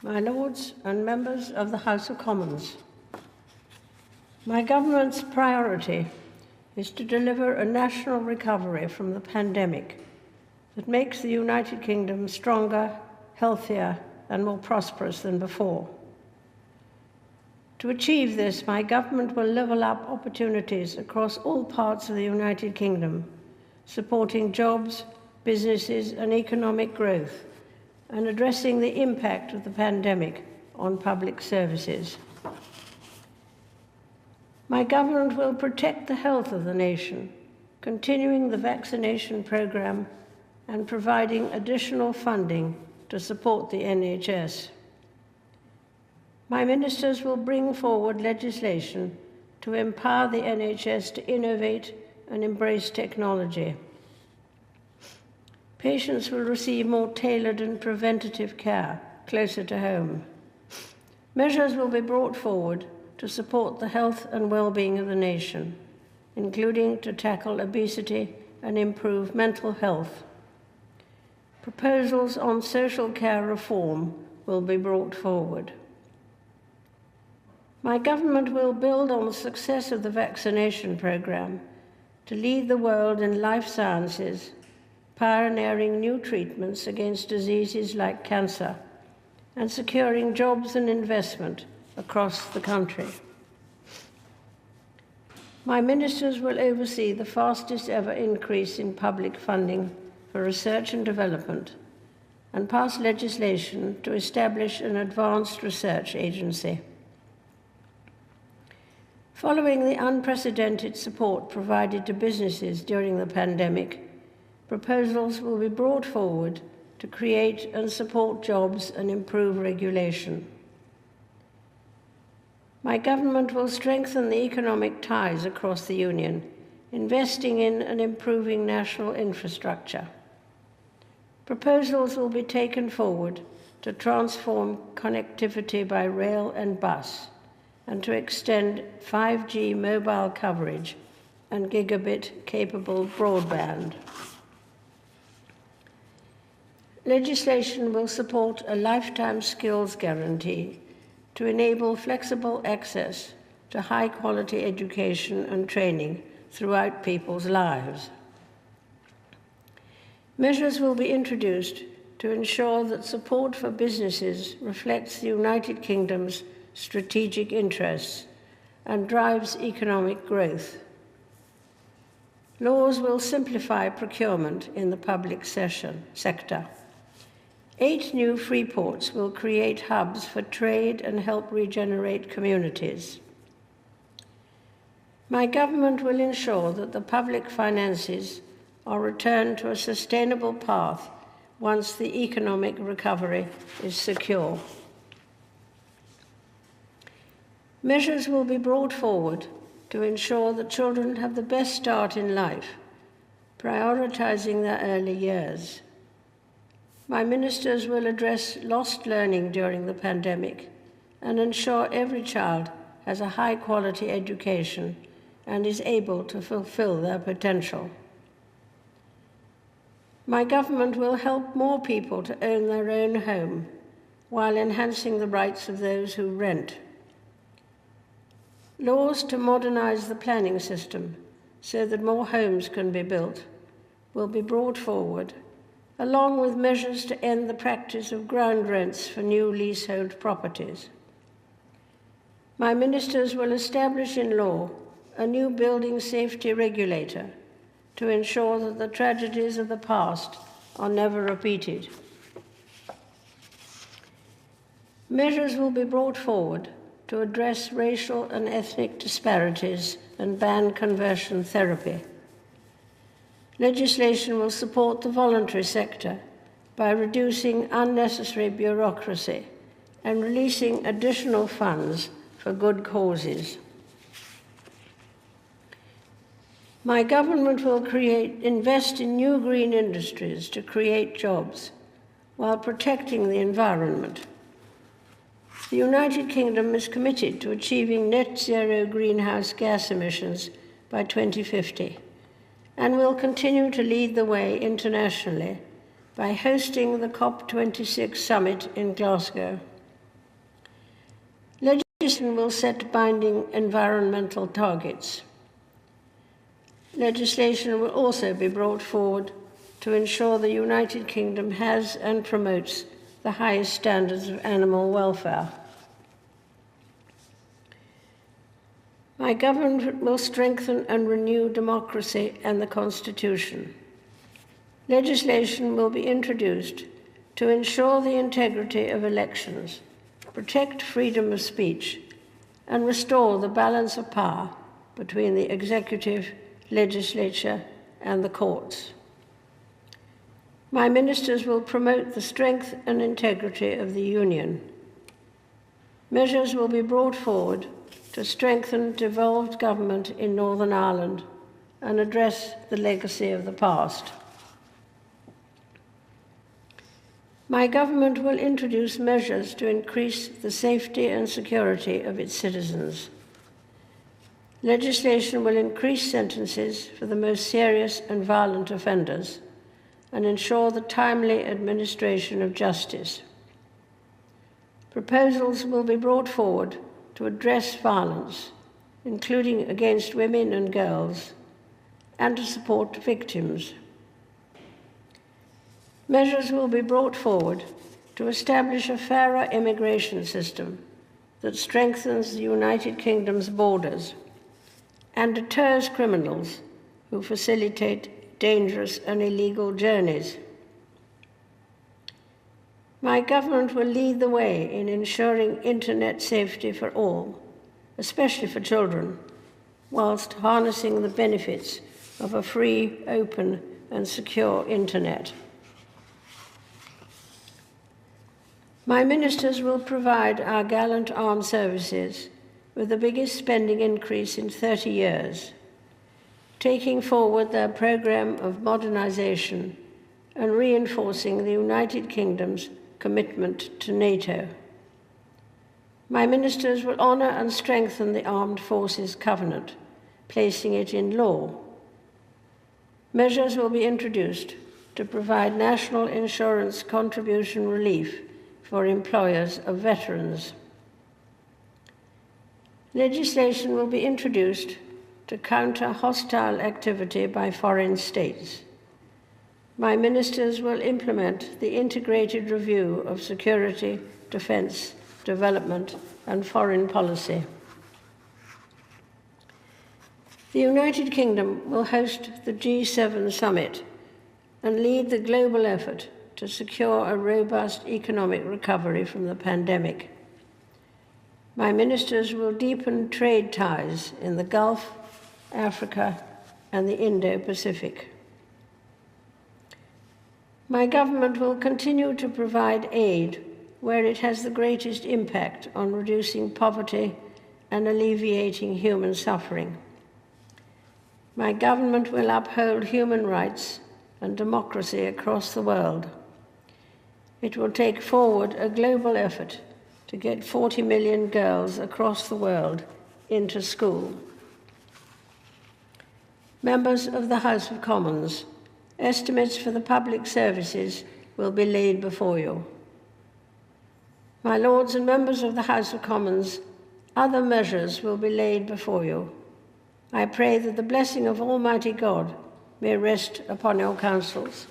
My Lords and members of the House of Commons, my government's priority is to deliver a national recovery from the pandemic that makes the United Kingdom stronger, healthier, and more prosperous than before. To achieve this, my government will level up opportunities across all parts of the United Kingdom, supporting jobs, businesses, and economic growth, and addressing the impact of the pandemic on public services. My government will protect the health of the nation, continuing the vaccination programme and providing additional funding to support the NHS. My ministers will bring forward legislation to empower the NHS to innovate and embrace technology. Patients will receive more tailored and preventative care closer to home. Measures will be brought forward to support the health and well-being of the nation, including to tackle obesity and improve mental health. Proposals on social care reform will be brought forward. My government will build on the success of the vaccination programme to lead the world in life sciences, pioneering new treatments against diseases like cancer, and securing jobs and investment across the country. My ministers will oversee the fastest ever increase in public funding for research and development and pass legislation to establish an advanced research agency. Following the unprecedented support provided to businesses during the pandemic, proposals will be brought forward to create and support jobs and improve regulation. My government will strengthen the economic ties across the Union, investing in and improving national infrastructure. Proposals will be taken forward to transform connectivity by rail and bus and to extend 5G mobile coverage and gigabit-capable broadband. Legislation will support a lifetime skills guarantee to enable flexible access to high-quality education and training throughout people's lives. Measures will be introduced to ensure that support for businesses reflects the United Kingdom's strategic interests and drives economic growth. Laws will simplify procurement in the public sector. 8 new free ports will create hubs for trade and help regenerate communities. My government will ensure that the public finances are returned to a sustainable path once the economic recovery is secure. Measures will be brought forward to ensure that children have the best start in life, prioritizing their early years. My ministers will address lost learning during the pandemic and ensure every child has a high-quality education and is able to fulfill their potential. My government will help more people to own their own home while enhancing the rights of those who rent. Laws to modernize the planning system so that more homes can be built will be brought forward, along with measures to end the practice of ground rents for new leasehold properties. My ministers will establish in law a new building safety regulator to ensure that the tragedies of the past are never repeated. Measures will be brought forward to address racial and ethnic disparities and ban conversion therapy. Legislation will support the voluntary sector by reducing unnecessary bureaucracy and releasing additional funds for good causes. My government will invest in new green industries to create jobs while protecting the environment. The United Kingdom is committed to achieving net zero greenhouse gas emissions by 2050 and will continue to lead the way internationally by hosting the COP26 summit in Glasgow. Legislation will set binding environmental targets. Legislation will also be brought forward to ensure the United Kingdom has and promotes the highest standards of animal welfare. My government will strengthen and renew democracy and the Constitution. Legislation will be introduced to ensure the integrity of elections, protect freedom of speech, and restore the balance of power between the executive, legislature, and the courts. My ministers will promote the strength and integrity of the Union. Measures will be brought forward to strengthen devolved government in Northern Ireland and address the legacy of the past. My government will introduce measures to increase the safety and security of its citizens. Legislation will increase sentences for the most serious and violent offenders and ensure the timely administration of justice. Proposals will be brought forward to address violence, including against women and girls, and to support victims. Measures will be brought forward to establish a fairer immigration system that strengthens the United Kingdom's borders and deters criminals who facilitate dangerous and illegal journeys. My government will lead the way in ensuring internet safety for all, especially for children, whilst harnessing the benefits of a free, open, and secure internet. My ministers will provide our gallant armed services with the biggest spending increase in 30 years, taking forward their programme of modernisation and reinforcing the United Kingdom's commitment to NATO. My ministers will honour and strengthen the Armed Forces Covenant, placing it in law. Measures will be introduced to provide national insurance contribution relief for employers of veterans. Legislation will be introduced to counter hostile activity by foreign states. My ministers will implement the integrated review of security, defence, development, and foreign policy. The United Kingdom will host the G7 summit and lead the global effort to secure a robust economic recovery from the pandemic. My ministers will deepen trade ties in the Gulf, Africa, and the Indo-Pacific. My government will continue to provide aid where it has the greatest impact on reducing poverty and alleviating human suffering. My government will uphold human rights and democracy across the world. It will take forward a global effort to get 40 million girls across the world into school. Members of the House of Commons, estimates for the public services will be laid before you. My Lords and members of the House of Commons, other measures will be laid before you. I pray that the blessing of Almighty God may rest upon your councils.